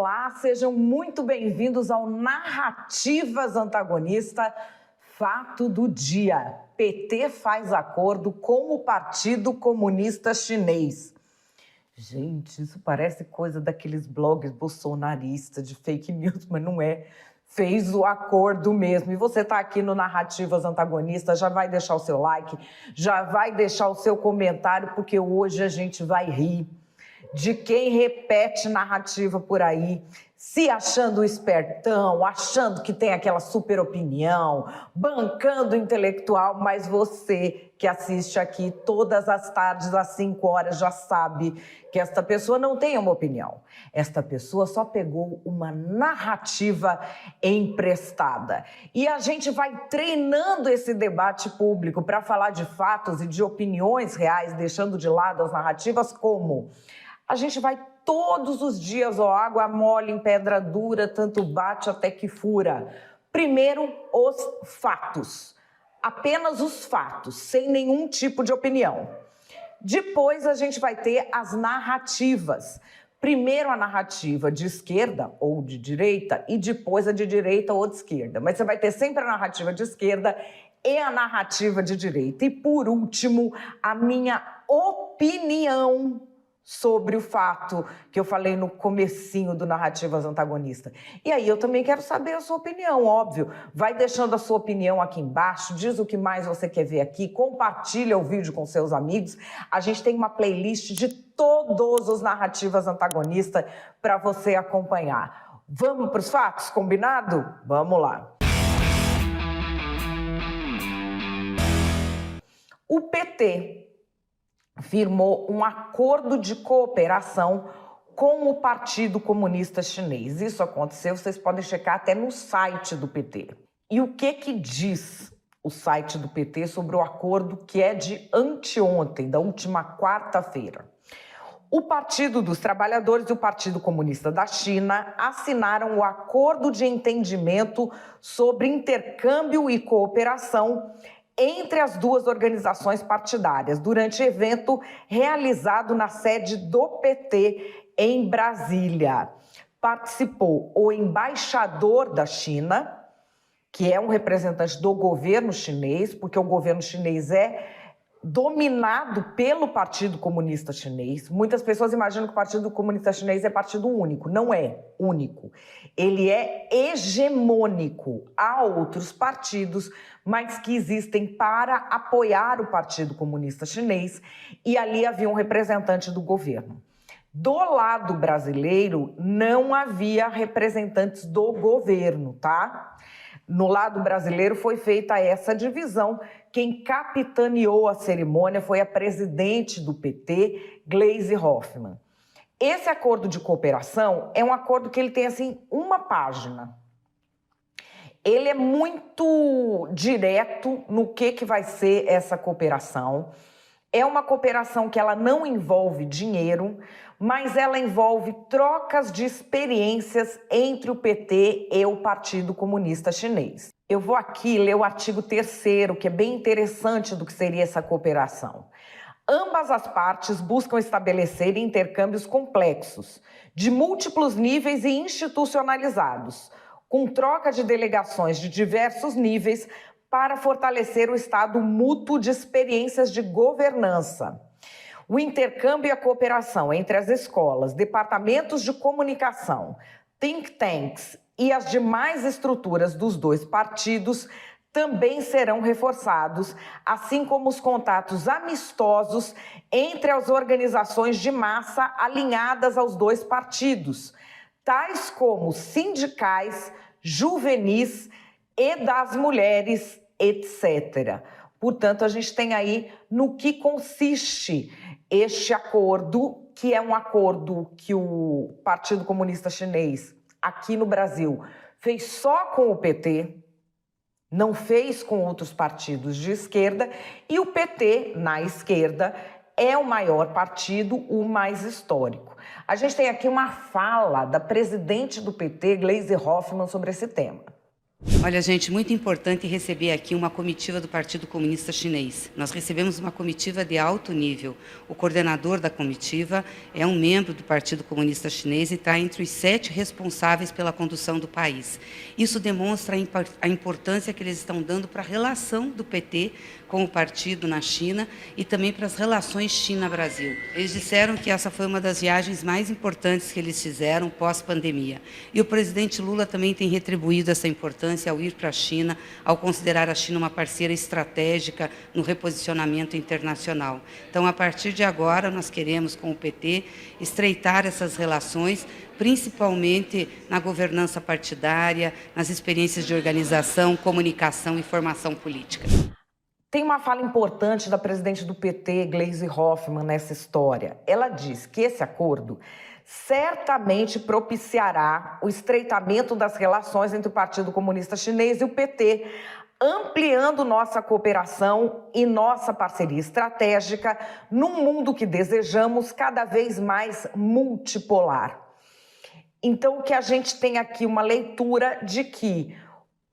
Olá, sejam muito bem-vindos ao Narrativas Antagonista, fato do dia. PT faz acordo com o Partido Comunista Chinês. Gente, isso parece coisa daqueles blogs bolsonaristas de fake news, mas não é. Fez o acordo mesmo. E você está aqui no Narrativas Antagonistas, já vai deixar o seu like, já vai deixar o seu comentário, porque hoje a gente vai rir de quem repete narrativa por aí, se achando espertão, achando que tem aquela super opinião, bancando intelectual, mas você que assiste aqui todas as tardes às 5 horas já sabe que esta pessoa não tem uma opinião. Esta pessoa só pegou uma narrativa emprestada. E a gente vai treinando esse debate público para falar de fatos e de opiniões reais, deixando de lado as narrativas como... A gente vai todos os dias, água mole em pedra dura, tanto bate até que fura. Primeiro, os fatos. Apenas os fatos, sem nenhum tipo de opinião. Depois, a gente vai ter as narrativas. Primeiro, a narrativa de esquerda ou de direita e depois a de direita ou de esquerda. Mas você vai ter sempre a narrativa de esquerda e a narrativa de direita. E, por último, a minha opinião sobre o fato que eu falei no comecinho do Narrativas Antagonista. E aí eu também quero saber a sua opinião, óbvio. Vai deixando a sua opinião aqui embaixo, diz o que mais você quer ver aqui, compartilha o vídeo com seus amigos. A gente tem uma playlist de todos os Narrativas Antagonistas para você acompanhar. Vamos para os fatos, combinado? Vamos lá. O PT firmou um acordo de cooperação com o Partido Comunista Chinês. Isso aconteceu, vocês podem checar até no site do PT. E o que diz o site do PT sobre o acordo que é de anteontem, da última quarta-feira? O Partido dos Trabalhadores e o Partido Comunista da China assinaram o Acordo de Entendimento sobre Intercâmbio e Cooperação entre as duas organizações partidárias, durante evento realizado na sede do PT em Brasília. Participou o embaixador da China, que é um representante do governo chinês, porque o governo chinês é dominado pelo Partido Comunista Chinês. Muitas pessoas imaginam que o Partido Comunista Chinês é partido único. Não é único. Ele é hegemônico. Há outros partidos, mas que existem para apoiar o Partido Comunista Chinês, e ali havia um representante do governo. Do lado brasileiro, não havia representantes do governo, tá? No lado brasileiro foi feita essa divisão. Quem capitaneou a cerimônia foi a presidente do PT, Gleisi Hoffmann. Esse acordo de cooperação é um acordo que ele tem, assim, uma página. Ele é muito direto no que vai ser essa cooperação. É uma cooperação que ela não envolve dinheiro, mas ela envolve trocas de experiências entre o PT e o Partido Comunista Chinês. Eu vou aqui ler o artigo 3º, que é bem interessante do que seria essa cooperação. Ambas as partes buscam estabelecer intercâmbios complexos, de múltiplos níveis e institucionalizados, com troca de delegações de diversos níveis para fortalecer o estado mútuo de experiências de governança. O intercâmbio e a cooperação entre as escolas, departamentos de comunicação, think tanks e as demais estruturas dos dois partidos também serão reforçados, assim como os contatos amistosos entre as organizações de massa alinhadas aos dois partidos, tais como sindicais, juvenis e das mulheres, etc. Portanto, a gente tem aí no que consiste este acordo, que é um acordo que o Partido Comunista Chinês, aqui no Brasil, fez só com o PT, não fez com outros partidos de esquerda, e o PT, na esquerda, é o maior partido, o mais histórico. A gente tem aqui uma fala da presidente do PT, Gleisi Hoffmann, sobre esse tema. Olha, gente, muito importante receber aqui uma comitiva do Partido Comunista Chinês. Nós recebemos uma comitiva de alto nível. O coordenador da comitiva é um membro do Partido Comunista Chinês e está entre os 7 responsáveis pela condução do país. Isso demonstra a importância que eles estão dando para a relação do PT com o partido na China e também para as relações China-Brasil. Eles disseram que essa foi uma das viagens mais importantes que eles fizeram pós-pandemia. E o presidente Lula também tem retribuído essa importância ao ir para a China, ao considerar a China uma parceira estratégica no reposicionamento internacional. Então, a partir de agora, nós queremos, com o PT, estreitar essas relações, principalmente na governança partidária, nas experiências de organização, comunicação e formação política. Tem uma fala importante da presidente do PT, Gleisi Hoffmann, nessa história. Ela diz que esse acordo certamente propiciará o estreitamento das relações entre o Partido Comunista Chinês e o PT, ampliando nossa cooperação e nossa parceria estratégica num mundo que desejamos cada vez mais multipolar. Então, o que a gente tem aqui uma leitura de que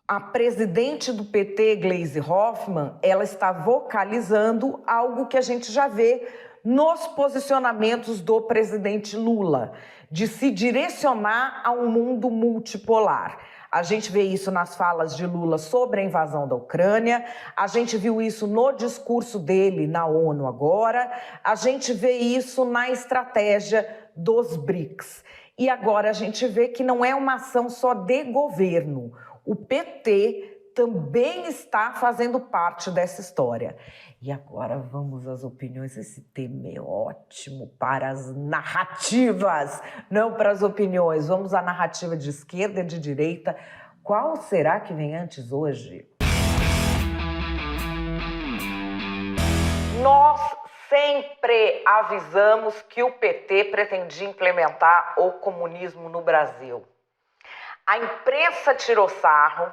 a presidente do PT, Gleisi Hoffmann, ela está vocalizando algo que a gente já vê nos posicionamentos do presidente Lula, de se direcionar a um mundo multipolar. A gente vê isso nas falas de Lula sobre a invasão da Ucrânia, a gente viu isso no discurso dele na ONU agora, a gente vê isso na estratégia dos BRICS. E agora a gente vê que não é uma ação só de governo. O PT também está fazendo parte dessa história. E agora vamos às opiniões. Esse tema é ótimo para as narrativas, não para as opiniões. Vamos à narrativa de esquerda e de direita. Qual será que vem antes hoje? Nós sempre avisamos que o PT pretendia implementar o comunismo no Brasil. A imprensa tirou sarro,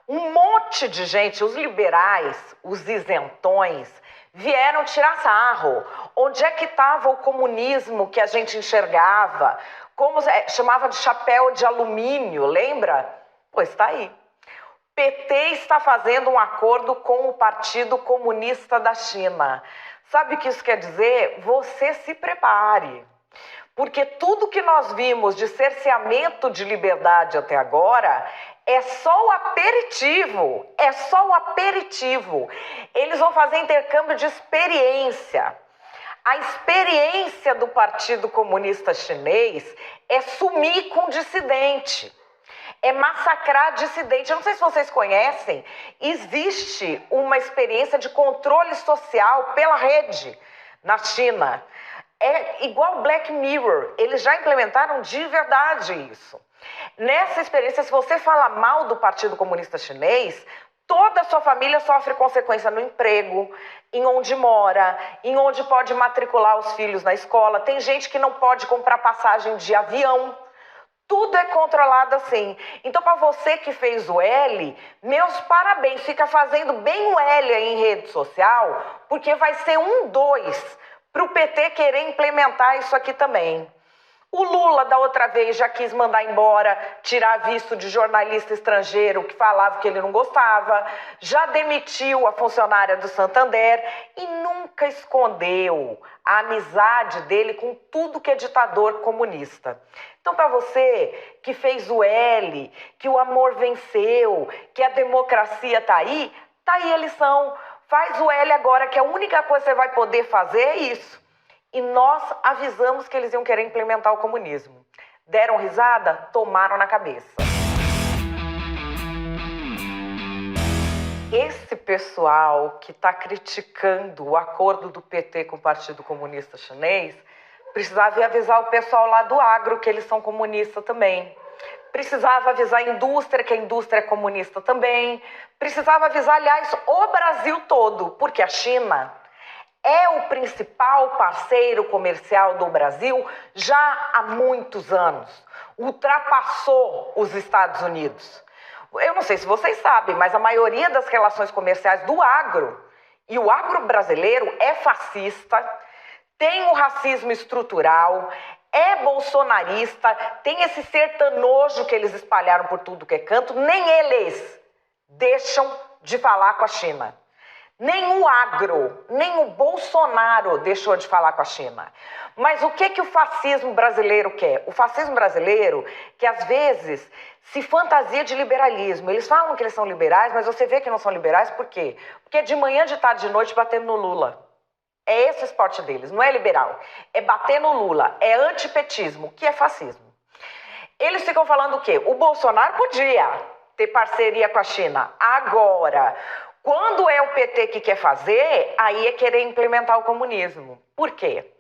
um monte de gente, os liberais, os isentões, vieram tirar sarro. Onde é que estava o comunismo que a gente enxergava? Como chamava de chapéu de alumínio, lembra? Pois está aí. O PT está fazendo um acordo com o Partido Comunista da China. Sabe o que isso quer dizer? Você se prepare. Porque tudo que nós vimos de cerceamento de liberdade até agora é só o aperitivo, Eles vão fazer intercâmbio de experiência. A experiência do Partido Comunista Chinês é sumir com dissidente, é massacrar dissidente. Eu não sei se vocês conhecem, existe uma experiência de controle social pela rede na China. É igual Black Mirror, eles já implementaram de verdade isso. Nessa experiência, se você fala mal do Partido Comunista Chinês, toda a sua família sofre consequência no emprego, em onde mora, em onde pode matricular os filhos na escola. Tem gente que não pode comprar passagem de avião. Tudo é controlado assim. Então, para você que fez o L, meus parabéns. Fica fazendo bem o L aí em rede social, porque vai ser 2 para o PT querer implementar isso aqui também. O Lula, da outra vez, já quis mandar embora, tirar visto de jornalista estrangeiro que falava que ele não gostava, já demitiu a funcionária do Santander e nunca escondeu a amizade dele com tudo que é ditador comunista. Então, para você que fez o L, que o amor venceu, que a democracia tá aí a lição. Faz o L agora, que a única coisa que você vai poder fazer é isso. E nós avisamos que eles iam querer implementar o comunismo. Deram risada? Tomaram na cabeça. Esse pessoal que está criticando o acordo do PT com o Partido Comunista Chinês precisava avisar o pessoal lá do agro que eles são comunistas também. Precisava avisar a indústria, que a indústria é comunista também. Precisava avisar, aliás, o Brasil todo, porque a China é o principal parceiro comercial do Brasil já há muitos anos. Ultrapassou os Estados Unidos. Eu não sei se vocês sabem, mas a maioria das relações comerciais do agro, e o agro brasileiro é fascista, tem o racismo estrutural, é bolsonarista, tem esse sertanojo que eles espalharam por tudo que é canto, nem eles deixam de falar com a China. Nem o agro, nem o Bolsonaro deixou de falar com a China. Mas o que o fascismo brasileiro quer? O fascismo brasileiro, que às vezes se fantasia de liberalismo. Eles falam que eles são liberais, mas você vê que não são liberais, por quê? Porque é de manhã, de tarde, de noite batendo no Lula. É esse o esporte deles, não é liberal. É bater no Lula, é antipetismo, que é fascismo. Eles ficam falando o quê? O Bolsonaro podia ter parceria com a China. Agora, quando é o PT que quer fazer, aí é querer implementar o comunismo. Por quê?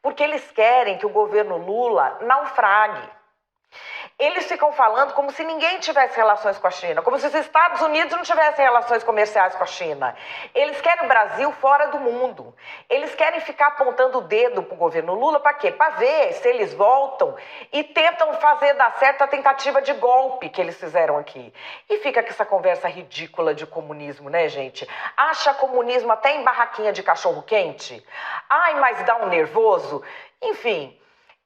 Porque eles querem que o governo Lula naufrague. Eles ficam falando como se ninguém tivesse relações com a China, como se os Estados Unidos não tivessem relações comerciais com a China. Eles querem o Brasil fora do mundo. Eles querem ficar apontando o dedo para o governo Lula para quê? Para ver se eles voltam e tentam fazer dar certo a tentativa de golpe que eles fizeram aqui. E fica com essa conversa ridícula de comunismo, né, gente? Acha comunismo até em barraquinha de cachorro-quente? Ai, mas dá um nervoso. Enfim,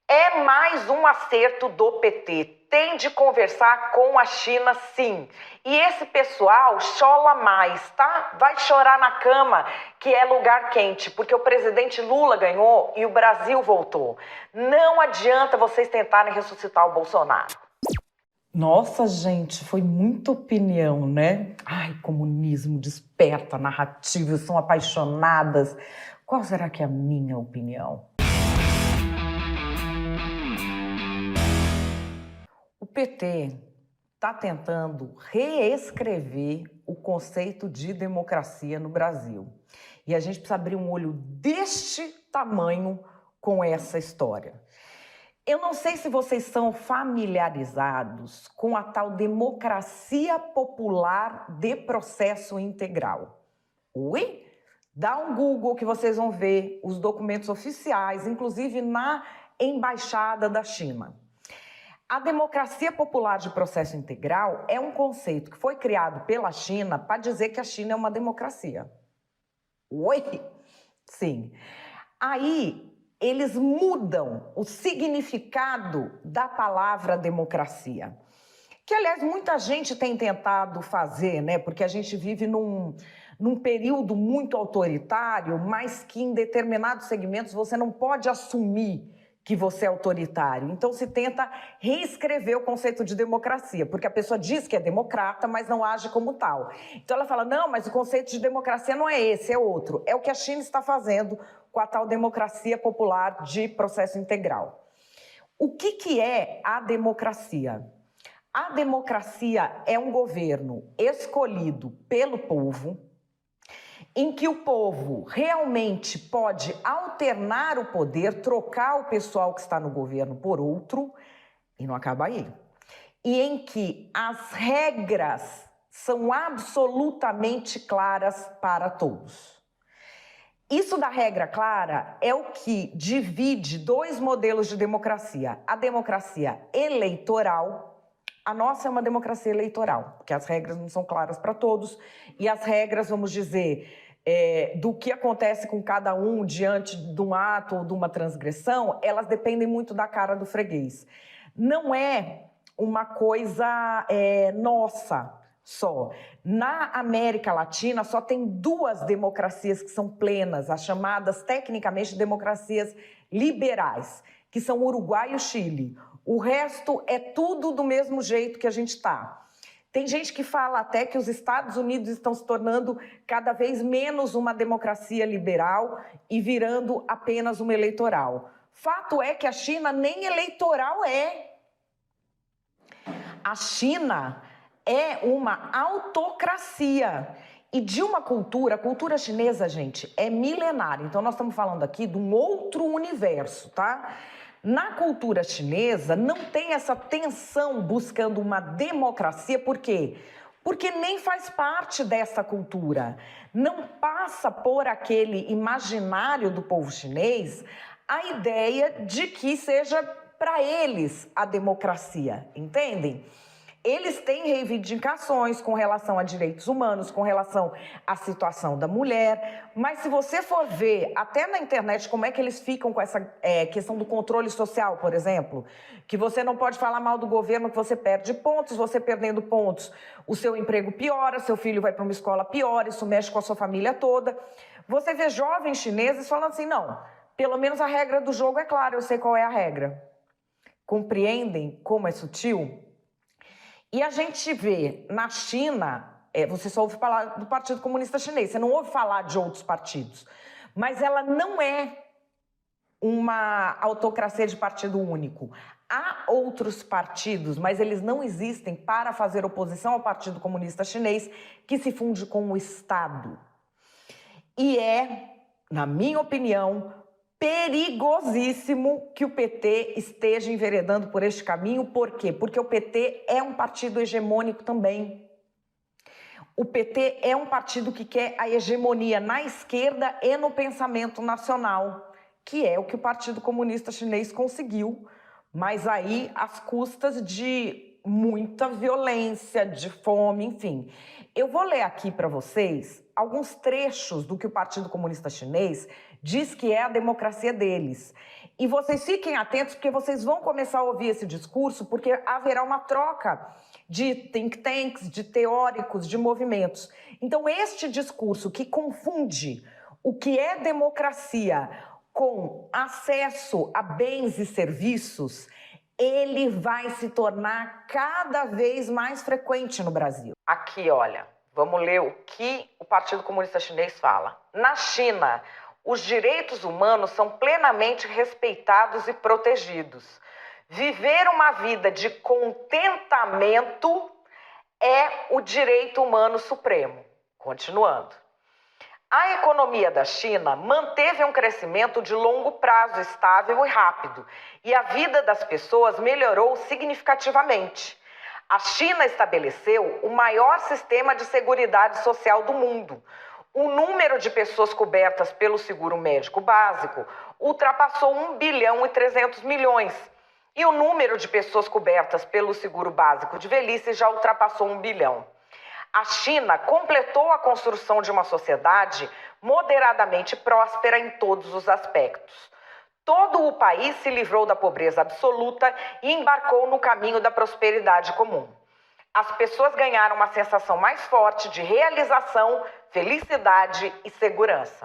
é mais um acerto do PT. Tem de conversar com a China, sim. E esse pessoal chola mais, tá? Vai chorar na cama, que é lugar quente, porque o presidente Lula ganhou e o Brasil voltou. Não adianta vocês tentarem ressuscitar o Bolsonaro. Nossa, gente, foi muita opinião, né? Ai, comunismo desperta narrativa, são apaixonadas. Qual será que é a minha opinião? O PT está tentando reescrever o conceito de democracia no Brasil. E a gente precisa abrir um olho deste tamanho com essa história. Eu não sei se vocês são familiarizados com a tal democracia popular de processo integral. Oi? Dá um Google que vocês vão ver os documentos oficiais, inclusive na Embaixada da China. A democracia popular de processo integral é um conceito que foi criado pela China para dizer que a China é uma democracia. Oi? Sim. Aí eles mudam o significado da palavra democracia. Que, aliás, muita gente tem tentado fazer, né? Porque a gente vive num período muito autoritário, mas que em determinados segmentos você não pode assumir que você é autoritário. Então se tenta reescrever o conceito de democracia, porque a pessoa diz que é democrata, mas não age como tal. Então ela fala, não, mas o conceito de democracia não é esse, é outro. É o que a China está fazendo com a tal democracia popular de processo integral. O que é a democracia? A democracia é um governo escolhido pelo povo, em que o povo realmente pode alternar o poder, trocar o pessoal que está no governo por outro, e não acaba aí. E em que as regras são absolutamente claras para todos. Isso da regra clara é o que divide dois modelos de democracia. A democracia eleitoral, a nossa é uma democracia eleitoral, porque as regras não são claras para todos, e as regras, vamos dizer, do que acontece com cada um diante de um ato ou de uma transgressão, elas dependem muito da cara do freguês. Não é uma coisa nossa só. Na América Latina só tem duas democracias que são plenas, as chamadas tecnicamente democracias liberais, que são o Uruguai e o Chile. O resto é tudo do mesmo jeito que a gente está. Tem gente que fala até que os Estados Unidos estão se tornando cada vez menos uma democracia liberal e virando apenas uma eleitoral. Fato é que a China nem eleitoral é. A China é uma autocracia. E de uma cultura, a cultura chinesa, gente, é milenária. Então nós estamos falando aqui de um outro universo, tá? Na cultura chinesa, não tem essa tensão buscando uma democracia, por quê? Porque nem faz parte dessa cultura. Não passa por aquele imaginário do povo chinês a ideia de que seja para eles a democracia, entendem? Eles têm reivindicações com relação a direitos humanos, com relação à situação da mulher, mas se você for ver até na internet como é que eles ficam com essa questão do controle social, por exemplo, que você não pode falar mal do governo, que você perde pontos, você perdendo pontos, o seu emprego piora, seu filho vai para uma escola pior, isso mexe com a sua família toda. Você vê jovens chineses falando assim, não, pelo menos a regra do jogo é clara, eu sei qual é a regra. Compreendem como é sutil? E a gente vê na China, você só ouve falar do Partido Comunista Chinês, você não ouve falar de outros partidos, mas ela não é uma autocracia de partido único. Há outros partidos, mas eles não existem para fazer oposição ao Partido Comunista Chinês, que se funde com o Estado. E na minha opinião, perigosíssimo que o PT esteja enveredando por este caminho. Por quê? Porque o PT é um partido hegemônico também. O PT é um partido que quer a hegemonia na esquerda e no pensamento nacional, que é o que o Partido Comunista Chinês conseguiu, mas aí às custas de muita violência, de fome, enfim. Eu vou ler aqui para vocês alguns trechos do que o Partido Comunista Chinês diz que é a democracia deles. E vocês fiquem atentos, porque vocês vão começar a ouvir esse discurso, porque haverá uma troca de think tanks, de teóricos, de movimentos. Então, este discurso que confunde o que é democracia com acesso a bens e serviços, ele vai se tornar cada vez mais frequente no Brasil. Aqui, olha, vamos ler o que o Partido Comunista Chinês fala. Na China, os direitos humanos são plenamente respeitados e protegidos. Viver uma vida de contentamento é o direito humano supremo. Continuando. A economia da China manteve um crescimento de longo prazo estável e rápido, e a vida das pessoas melhorou significativamente. A China estabeleceu o maior sistema de seguridade social do mundo. O número de pessoas cobertas pelo seguro médico básico ultrapassou 1 bilhão e 300 milhões. E o número de pessoas cobertas pelo seguro básico de velhice já ultrapassou 1 bilhão. A China completou a construção de uma sociedade moderadamente próspera em todos os aspectos. Todo o país se livrou da pobreza absoluta e embarcou no caminho da prosperidade comum. As pessoas ganharam uma sensação mais forte de realização, felicidade e segurança.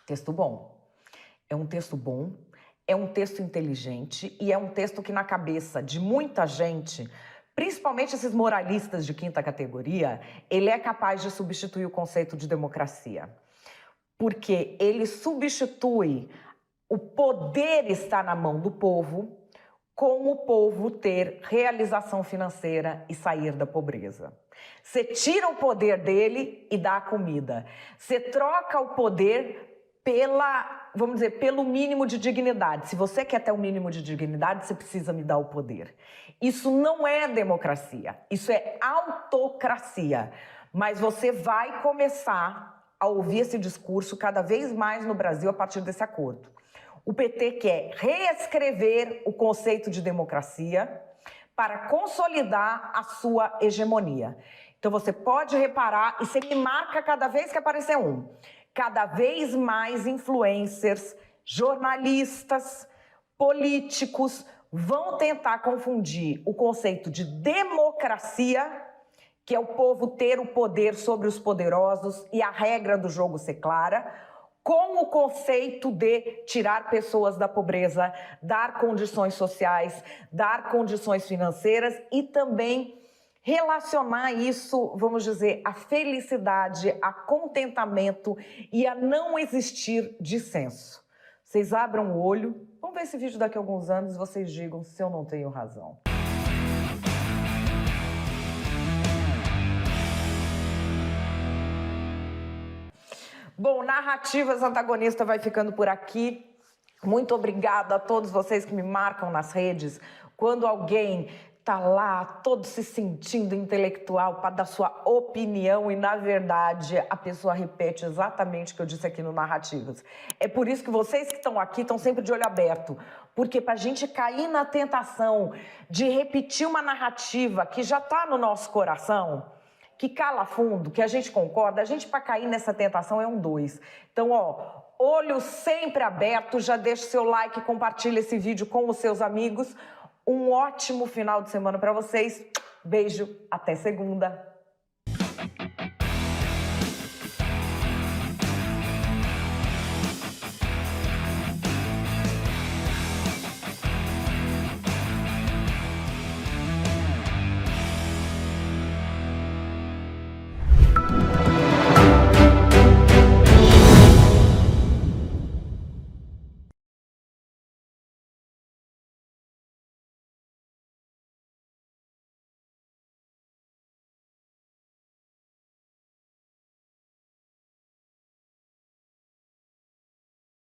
Texto bom. É um texto bom, é um texto inteligente e é um texto que na cabeça de muita gente, principalmente esses moralistas de quinta categoria, ele é capaz de substituir o conceito de democracia. Porque ele substitui o poder estar na mão do povo com o povo ter realização financeira e sair da pobreza. Você tira o poder dele e dá a comida. Você troca o poder pelo mínimo de dignidade. Se você quer ter o mínimo de dignidade, você precisa me dar o poder. Isso não é democracia, isso é autocracia. Mas você vai começar a ouvir esse discurso cada vez mais no Brasil a partir desse acordo. O PT quer reescrever o conceito de democracia para consolidar a sua hegemonia. Então você pode reparar, e você me marca cada vez que aparecer um, cada vez mais influencers, jornalistas, políticos vão tentar confundir o conceito de democracia, que é o povo ter o poder sobre os poderosos e a regra do jogo ser clara, com o conceito de tirar pessoas da pobreza, dar condições sociais, dar condições financeiras e também relacionar isso, vamos dizer, à felicidade, a contentamento e a não existir dissenso. Vocês abram o olho, vamos ver esse vídeo daqui a alguns anos e vocês digam se eu não tenho razão. Bom, Narrativas Antagonista vai ficando por aqui. Muito obrigada a todos vocês que me marcam nas redes. Quando alguém tá lá todo se sentindo intelectual para dar sua opinião e, na verdade, a pessoa repete exatamente o que eu disse aqui no Narrativas. É por isso que vocês que estão aqui estão sempre de olho aberto, porque para a gente cair na tentação de repetir uma narrativa que já está no nosso coração, que cala fundo, que a gente concorda, a gente para cair nessa tentação é 2. Então, olho sempre aberto, já deixa seu like, compartilha esse vídeo com os seus amigos. Um ótimo final de semana para vocês. Beijo, até segunda.